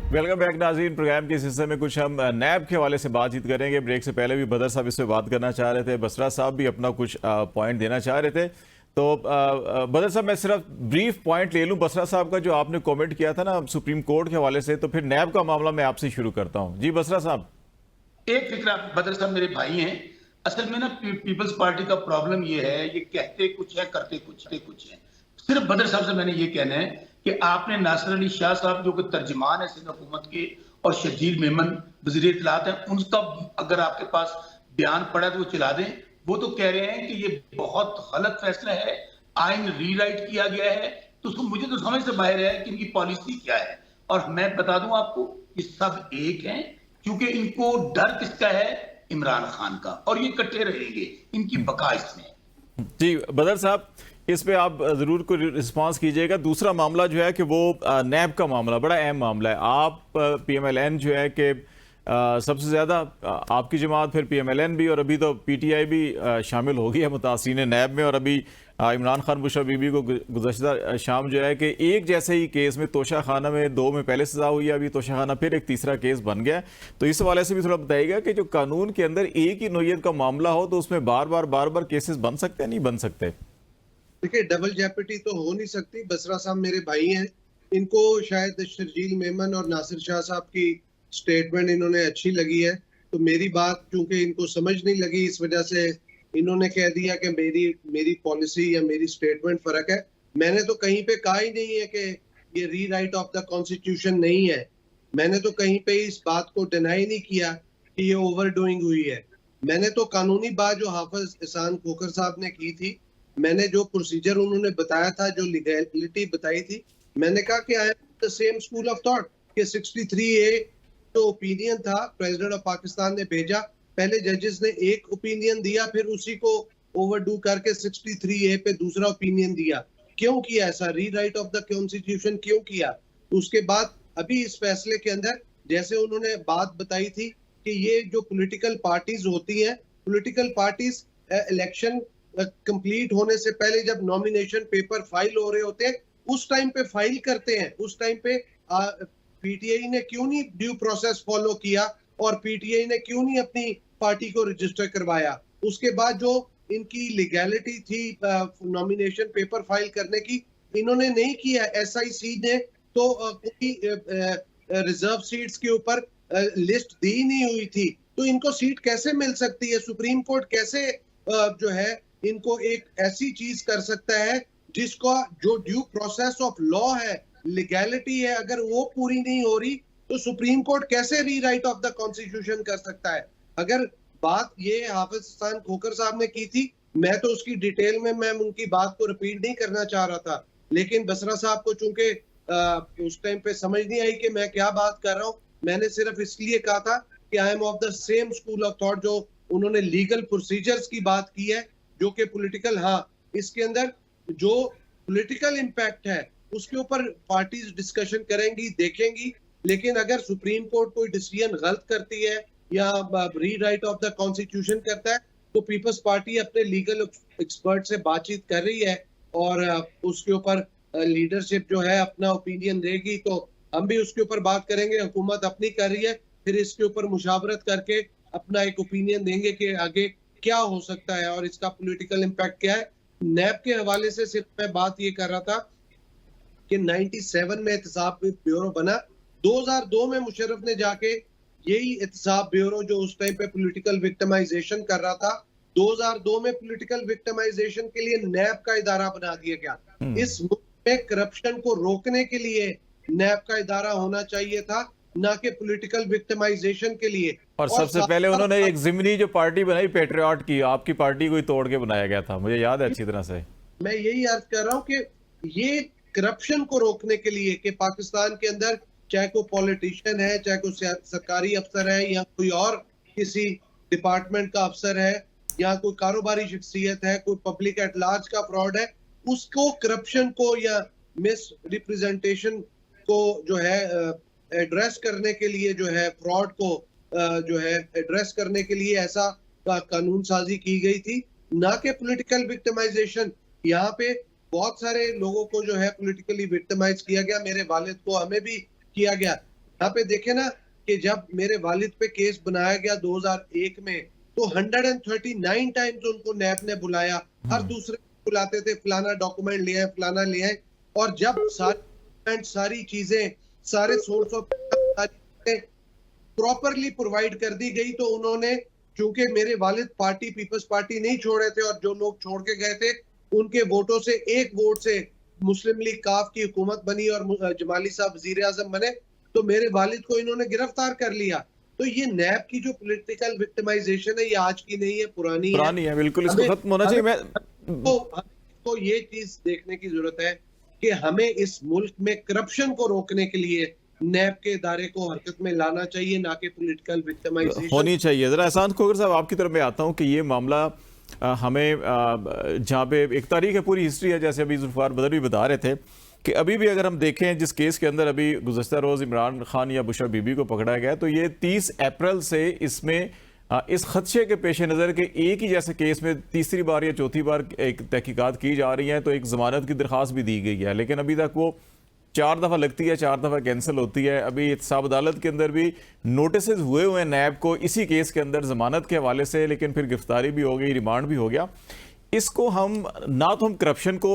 Welcome back नाज़रीन। Programme के इस हिस्से में कुछ हम नैब के हवाले से बातचीत करेंगे। ब्रेक से पहले भी बदर साहब इस पे बात करना चाह रहे थे, बसरा साहब भी अपना कुछ पॉइंट देना चाह रहे थे। तो बदर साहब, मैं सिर्फ ब्रीफ पॉइंट ले लूं बसरा साहब का जो आपने कमेंट किया था ना सुप्रीम कोर्ट के हवाले से, तो फिर नैब का मामला मैं आपसे शुरू करता हूं। जी बसरा साहब। एक फिक्र, बदर साहब मेरे भाई हैं। असल में ना पीपल्स पार्टी का प्रॉब्लम ये है, ये कहते कुछ है करते कुछ है। सिर्फ बदर साहब से मैंने ये कहना है कि आपने नासिर अली शाह साहब जो कि तर्जमान है सिंध हुकूमत के, और शजील मेमन वज़ीर इत्तलात हैं, उनका अगर आपके पास बयान पड़ा है तो वो चला दें। वो तो कह रहे हैं कि ये बहुत गलत फैसला है, आइन रीराइट किया गया है। तो मुझे तो समझ से बाहर है कि इनकी पॉलिसी क्या है। और मैं बता दूं आपको, ये सब एक हैं, क्योंकि इनको डर किसका है? इमरान खान का, और ये इकट्ठे रहेंगे, इनकी बका इसमें। जी बदर साहब, इस पे आप जरूर कोई रिस्पांस कीजिएगा। दूसरा मामला जो है कि वो नैब का मामला बड़ा अहम मामला है। आप पीएमएलएन जो है कि सबसे ज़्यादा आपकी जमात, फिर पीएमएलएन भी, और अभी तो पीटीआई भी शामिल हो गई है मुतासिरीन नैब में। और अभी इमरान खान बुशरा बीबी को गुज़श्ता शाम जो है कि एक जैसे ही केस में तोशा खाना में 2 में पहले सजा हुई है, अभी तोशा खाना फिर एक तीसरा केस बन गया। तो इस हवाले से भी थोड़ा बताइएगा कि जो कानून के अंदर एक ही नोयत का मामला हो तो उसमें बार बार केसेस बन सकते हैं, नहीं बन सकते? देखिए, डबल जेपिटी तो हो नहीं सकती। बसरा साहब मेरे भाई हैं, इनको शायद शर्जील मेमन और नासिर शाह साहब की स्टेटमेंट इन्होंने अच्छी लगी है, तो मेरी बात चूंकि इनको समझ नहीं लगी, इस वजह से इन्होंने कह दिया कि मेरी पॉलिसी या मेरी स्टेटमेंट फर्क है। मैंने तो कहीं पे कहा ही नहीं है कि ये रीराइट ऑफ द कॉन्स्टिट्यूशन नहीं है। मैंने तो कहीं पे इस बात को डिनाई नहीं किया कि ये ओवरडूइंग हुई है। मैंने तो कानूनी बात जो हाफिज एहसान खोखर साहब ने की थी, मैंने जो प्रोसीजर उन्होंने बताया था, जो लीगलिटी बताई थी, मैंने कहा कि I am the same school of thought कि 63A जो ओपिनियन था प्रेसिडेंट ऑफ पाकिस्तान ने भेजा, पहले जजेस ने एक ओपिनियन दिया, फिर उसी को ओवरडू करके 63A पे दूसरा ओपिनियन दिया। क्यों किया ऐसा? रीराइट ऑफ द कॉन्स्टिट्यूशन क्यों किया? उसके बाद अभी इस फैसले के अंदर जैसे उन्होंने बात बताई थी कि ये जो पॉलिटिकल पार्टीज होती हैं, पॉलिटिकल पार्टीज इलेक्शन कंप्लीट होने से पहले जब नॉमिनेशन पेपर फाइल हो रहे होते हैं, उस टाइम पे फाइल करते हैं। उस टाइम पे पीटीआई ने क्यों नहीं ड्यू प्रोसेस फॉलो किया, और पीटीआई ने क्यों नहीं अपनी पार्टी को रजिस्टर करवाया? उसके बाद जो इनकी लीगैलिटी थी नॉमिनेशन पेपर फाइल करने की, इन्होंने नहीं किया। एसआईसी ने तो कोई रिजर्व सीट्स के ऊपर लिस्ट दी नहीं हुई थी, तो इनको सीट कैसे मिल सकती है? सुप्रीम कोर्ट कैसे जो है इनको एक ऐसी चीज कर सकता है जिसका जो ड्यू प्रोसेस ऑफ लॉ है, लीगैलिटी है, अगर वो पूरी नहीं हो रही तो सुप्रीम कोर्ट कैसे रीराइट ऑफ द कॉन्स्टिट्यूशन कर सकता है? अगर बात ये हाफिज एहसान खोखर साहब ने की थी, मैं तो उसकी डिटेल में मैं उनकी बात को रिपीट नहीं करना चाह रहा था, लेकिन बसरा साहब को चूंकि उस टाइम पे समझ नहीं आई कि मैं क्या बात कर रहा हूँ, मैंने सिर्फ इसलिए कहा था कि I am of the same school of thought. जो उन्होंने लीगल प्रोसीजर्स की बात की है, जो कि पॉलिटिकल, हाँ, इसके अंदर जो पॉलिटिकल इंपैक्ट है उसके ऊपर पार्टीज डिस्कशन करेंगी, देखेंगी। लेकिन अगर सुप्रीम कोर्ट कोई डिसीजन गलत करती है या रीराइट ऑफ द कॉन्स्टिट्यूशन करता है, तो पीपल्स पार्टी अपने लीगल एक्सपर्ट से बातचीत कर रही है, और उसके ऊपर लीडरशिप जो है अपना ओपिनियन देगी, तो हम भी उसके ऊपर बात करेंगे। हुकूमत अपनी कर रही है, फिर इसके ऊपर मुशावरत करके अपना एक ओपिनियन देंगे कि आगे क्या हो सकता है और इसका पॉलिटिकल इंपैक्ट क्या है। नैब के हवाले से सिर्फ मैं बात ये कर रहा था कि 97 में एहतसाब ब्यूरो बना, 2002 में मुशर्रफ ने जाके यही एहतसाब ब्यूरो जो उस टाइम पे पॉलिटिकल विक्टिमाइजेशन कर रहा था, 2002 में पॉलिटिकल विक्टिमाइजेशन के लिए नैब का इदारा बना दिया गया। इस मुल्क में करप्शन को रोकने के लिए नैब का इदारा होना चाहिए था, ना कि पॉलिटिकल विक्टिमाइजेशन के लिए। और सबसे पहले उन्होंने एक जिमनी जो पार्टी बनाई पेट्रियट की, आपकी पार्टी को ही तोड़ के बनाया गया था, मुझे याद है अच्छी तरह से। मैं यही अर्ज कर रहा हूँ कि ये करप्शन को रोकने के लिए कि पाकिस्तान के अंदर चाहे कोई पॉलिटिशियन है, चाहे कोई सरकारी अफसर है, या कोई और किसी डिपार्टमेंट का अफसर है, या कोई कारोबारी शख्सियत है, कोई पब्लिक एट लार्ज का फ्रॉड है, उसको करप्शन को या मिस रिप्रेजेंटेशन को जो है एड्रेस करने के लिए, जो है फ्रॉड को जो है एड्रेस करने के लिए ऐसा कानून साजी की गई थी, ना कि पॉलिटिकल विक्टिमाइजेशन। यहाँ पे बहुत सारे लोगों को जो है पॉलिटिकली विक्टिमाइज किया गया, मेरे वालिद को, हमें भी किया गया। यहाँ पे देखे ना कि जब मेरे वालिद पे केस बनाया गया 2001 में, तो 139 टाइम्स उनको नैब ने बुलाया, हर दूसरे बुलाते थे, फलाना डॉक्यूमेंट ले आए, फलाना ले आए। और जब सारी चीजें, सारे सोर्स ऑफ प्रॉपरली प्रोवाइड कर दी गई, तो उन्होंने, चूंकि मेरे वालिद पार्टी पीपल्स पार्टी नहीं छोड़े थे और जो लोग छोड़ के गए थे उनके वोटों से, एक वोट से मुस्लिम लीग काफ की हुकूमत बनी और जमाली साहब वजीर आजम बने, तो मेरे वालिद को इन्होंने गिरफ्तार कर लिया। तो ये नैब की जो पॉलिटिकल विक्टिमाइजेशन है, ये आज की नहीं है, पुरानी है, बिल्कुल इसको खत्म होना चाहिए। तो ये चीज देखने की जरूरत है कि हमें इस मुल्क में करप्शन को रोकने के लिए नैब के इदारे को हरकत में लाना चाहिए, ना कि पॉलिटिकल विक्टिमाइजेशन होनी चाहिए। जरा एहसान खोगर साहब, आपकी तरफ मैं आता हूँ कि ये मामला हमें जहाँ पे एक तारीख है, पूरी हिस्ट्री है, जैसे अभी जुल्फिकार बदर भी बता रहे थे कि अभी भी अगर हम देखें जिस केस के अंदर अभी गुज़श्ता रोज़ इमरान खान या बुशरा बीबी को पकड़ा गया, तो ये 30 अप्रैल से इसमें इस खदशे के पेश नज़र के एक ही जैसे केस में तीसरी बार या चौथी बार एक तहकीकात की जा रही है, तो एक ज़मानत की दरख्वास्त भी दी गई है, लेकिन अभी तक वो 4 दफ़ा लगती है, 4 दफ़ा कैंसिल होती है। अभी एहतसाब अदालत के अंदर भी नोटिस हुए हुए हैं नैब को इसी केस के अंदर ज़मानत के हवाले से, लेकिन फिर गिरफ्तारी भी हो गई, रिमांड भी हो गया। इसको हम ना तो हम करप्शन को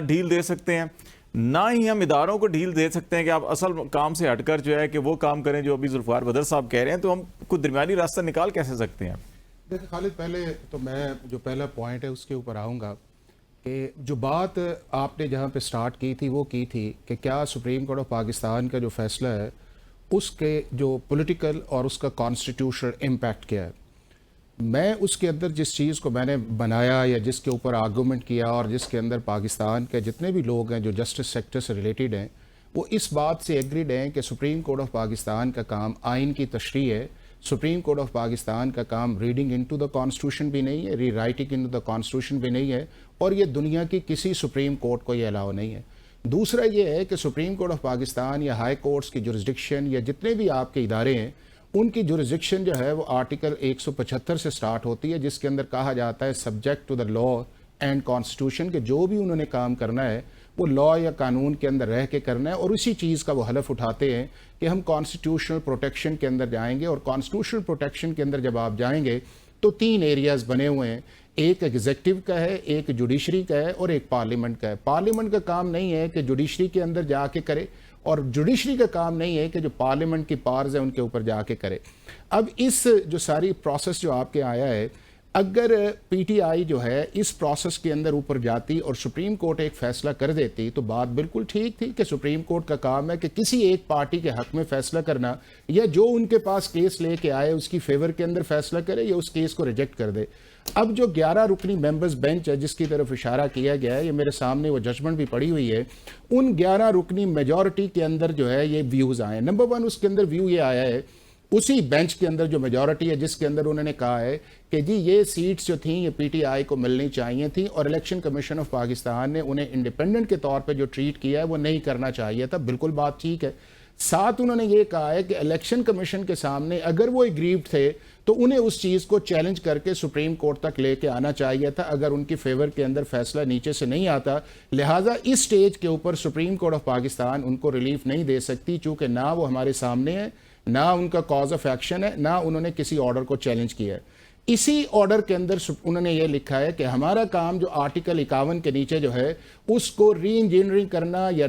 ढील दे सकते हैं, ना ही हम इदारों को ढील दे सकते हैं कि आप असल काम से हटकर जो है कि वो काम करें जो अभी जुल्फिकार बदर साहब कह रहे हैं। तो हम कुछ दरमियानी रास्ता निकाल कैसे सकते हैं? देखिए खालिद, पहले तो मैं जो पहला पॉइंट है उसके ऊपर आऊँगा कि जो बात आपने जहाँ पे स्टार्ट की थी वो की थी कि क्या सुप्रीम कोर्ट ऑफ पाकिस्तान का जो फैसला है उसके जो पॉलिटिकल और उसका कॉन्स्टिट्यूशनल इम्पैक्ट क्या है। मैं उसके अंदर जिस चीज़ को मैंने बनाया या जिसके ऊपर आर्गूमेंट किया और जिसके अंदर पाकिस्तान के जितने भी लोग हैं जो जस्टिस सेक्टर से रिलेटेड हैं, वो इस बात से एग्रीड हैं कि सुप्रीम कोर्ट ऑफ पाकिस्तान का काम आइन की तशरीह है। सुप्रीम कोर्ट ऑफ पाकिस्तान का काम रीडिंग इनटू द कॉन्स्टिट्यूशन भी नहीं है, री राइटिंग इनटू द कॉन्स्टिट्यूशन भी नहीं है, और ये दुनिया की किसी सुप्रीम कोर्ट को ये अलाउ नहीं है। दूसरा ये है कि सुप्रीम कोर्ट ऑफ पाकिस्तान या हाई कोर्ट्स की जुरिस्डिक्शन या जितने भी आपके इदारे हैं उनकी जुरिस्डिक्शन जो है वो आर्टिकल 175 से स्टार्ट होती है, जिसके अंदर कहा जाता है subject to the law and constitution, के जो भी उन्होंने काम करना है वो लॉ या कानून के अंदर रह के करना है। और उसी चीज़ का वो हलफ उठाते हैं कि हम कॉन्स्टिट्यूशनल प्रोटेक्शन के अंदर जाएंगे। और कॉन्स्टिट्यूशनल प्रोटेक्शन के अंदर जब आप जाएंगे तो 3 एरियाज बने हुए हैं, एक एग्जेक्टिव का है, एक जुडिशरी का है और एक पार्लियामेंट का है। पार्लियामेंट का काम नहीं है कि जुडिशरी के अंदर जाके करे, और जुडिशरी का काम नहीं है कि जो पार्लियामेंट की पावर्स है उनके ऊपर जाके करे। अब इस जो सारी प्रोसेस जो आपके आया है, अगर पीटीआई जो है इस प्रोसेस के अंदर ऊपर जाती और सुप्रीम कोर्ट एक फैसला कर देती तो बात बिल्कुल ठीक थी कि सुप्रीम कोर्ट का काम है कि किसी एक पार्टी के हक में फैसला करना, या जो उनके पास केस लेके आए उसकी फेवर के अंदर फैसला करे या उस केस को रिजेक्ट कर दे। अब जो 11 रुकनी मेंबर्स बेंच है जिसकी तरफ इशारा किया गया है, ये मेरे सामने वो जजमेंट भी पड़ी हुई है, उन 11 रुकनी मेजॉरिटी के अंदर जो है ये व्यूज़ आए हैं। नंबर 1 उसके अंदर व्यू ये आया है उसी बेंच के अंदर जो मेजॉरिटी है जिसके अंदर उन्होंने कहा है कि जी ये सीट्स जो थी ये पीटीआई को मिलनी चाहिए थी और इलेक्शन कमीशन ऑफ पाकिस्तान ने उन्हें इंडिपेंडेंट के तौर पे जो ट्रीट किया है वो नहीं करना चाहिए था। बिल्कुल बात ठीक है। साथ उन्होंने ये कहा है कि इलेक्शन कमीशन के सामने अगर वो एग्रीव्ड थे तो उन्हें उस चीज़ को चैलेंज करके सुप्रीम कोर्ट तक लेके आना चाहिए था अगर उनकी फेवर के अंदर फैसला नीचे से नहीं आता। लिहाजा इस स्टेज के ऊपर सुप्रीम कोर्ट ऑफ पाकिस्तान उनको रिलीफ नहीं दे सकती, चूँकि ना वो हमारे सामने है, ना उनका कॉज ऑफ एक्शन है, ना उन्होंने किसी ऑर्डर को चैलेंज किया है। इसी ऑर्डर के अंदर उन्होंने ये लिखा है कि हमारा काम जो आर्टिकल 51 के नीचे जो है उसको री इंजीनियरिंग करना या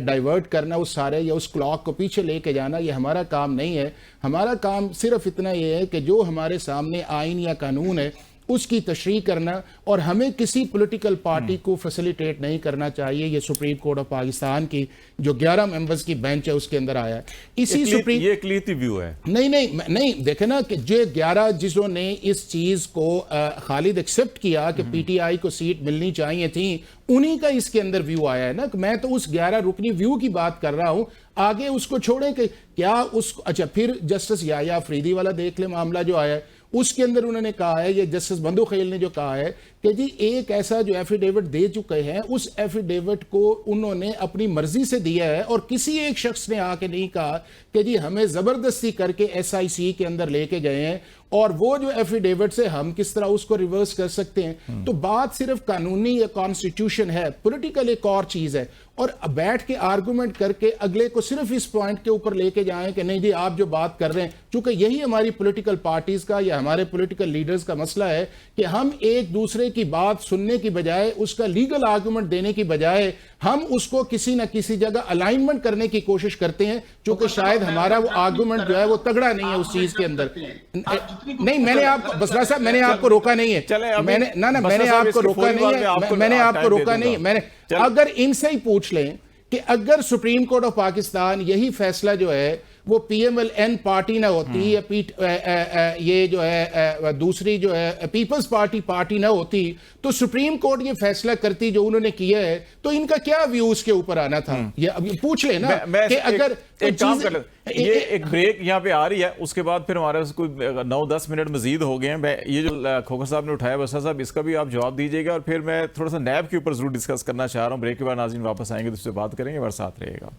डाइवर्ट करना उस सारे या उस क्लॉक को पीछे लेके जाना, ये हमारा काम नहीं है। हमारा काम सिर्फ इतना ये है कि जो हमारे सामने आइन या कानून है उसकी तशरीह करना, और हमें किसी पॉलिटिकल पार्टी को फैसिलिटेट नहीं करना चाहिए। ये सुप्रीम कोर्ट ऑफ पाकिस्तान की जो 11 मेंबर्स की बेंच है उसके अंदर आया है। इसी सुप्रीम ये क्लियरली व्यू है। नहीं देखे ना कि जो 11 जिसों ने इस चीज को खालिद एक्सेप्ट किया कि पीटीआई को सीट मिलनी चाहिए थी, उन्हीं का इसके अंदर व्यू आया है ना। मैं तो उस 11 रुकनी व्यू की बात कर रहा हूं, आगे उसको छोड़ें कि क्या उस अच्छा फिर जस्टिस याया अफरीदी वाला देख ले मामला जो आया है उसके अंदर उन्होंने कहा है, ये जस्टिस बंदू खेल ने जो कहा है कि जी एक ऐसा जो एफिडेविट दे चुके हैं उस एफिडेविट को उन्होंने अपनी मर्जी से दिया है और किसी एक शख्स ने आके नहीं कहा कि जी हमें जबरदस्ती करके एसआईसी के अंदर लेके गए हैं। और वो जो एफिडेविट से हम किस तरह उसको रिवर्स कर सकते हैं। तो बात सिर्फ कानूनी या कॉन्स्टिट्यूशन है, पॉलिटिकल एक और चीज है। और बैठ के आर्गुमेंट करके अगले को सिर्फ इस पॉइंट के ऊपर लेके जाएं कि नहीं जी आप जो बात कर रहे हैं, चूंकि यही हमारी पॉलिटिकल पार्टीज का या हमारे पॉलिटिकल लीडर्स का मसला है कि हम एक दूसरे की बात सुनने की बजाय, उसका लीगल आर्गुमेंट देने की बजाय, हम उसको किसी ना किसी जगह अलाइनमेंट करने की कोशिश करते हैं, क्योंकि शायद हमारा वो आर्गुमेंट जो है वो तगड़ा नहीं है उस चीज के अंदर। नहीं, मैंने आपको बसरा साहब मैंने आपको रोका नहीं है, मैंने मैंने आपको रोका नहीं है, मैंने आपको रोका नहीं है। मैंने अगर इनसे ही पूछ लें कि अगर सुप्रीम कोर्ट ऑफ पाकिस्तान यही फैसला जो है वो PMLN पार्टी ना होती या ये जो है दूसरी जो है पीपल्स पार्टी ना होती, तो सुप्रीम कोर्ट ये फैसला करती जो उन्होंने किया है, तो इनका क्या व्यू उसके ऊपर आना था? ये अभी पूछ ले ना कि अगर एक काम कर ले, ये एक ब्रेक यहाँ पे आ रही है, उसके बाद फिर हमारे पास कोई 9-10 मिनट मजीद हो गए हैं। मैं ये जो खोखर साहब ने उठाया बसरा साहब, इसका भी आप जवाब दीजिएगा, और फिर मैं थोड़ा सा नैब के ऊपर जरूर डिस्कस करना चाह रहा हूँ। ब्रेक के बाद नाज़रीन वापस आएंगे तो उससे बात करेंगे, हमारे साथ रहेगा।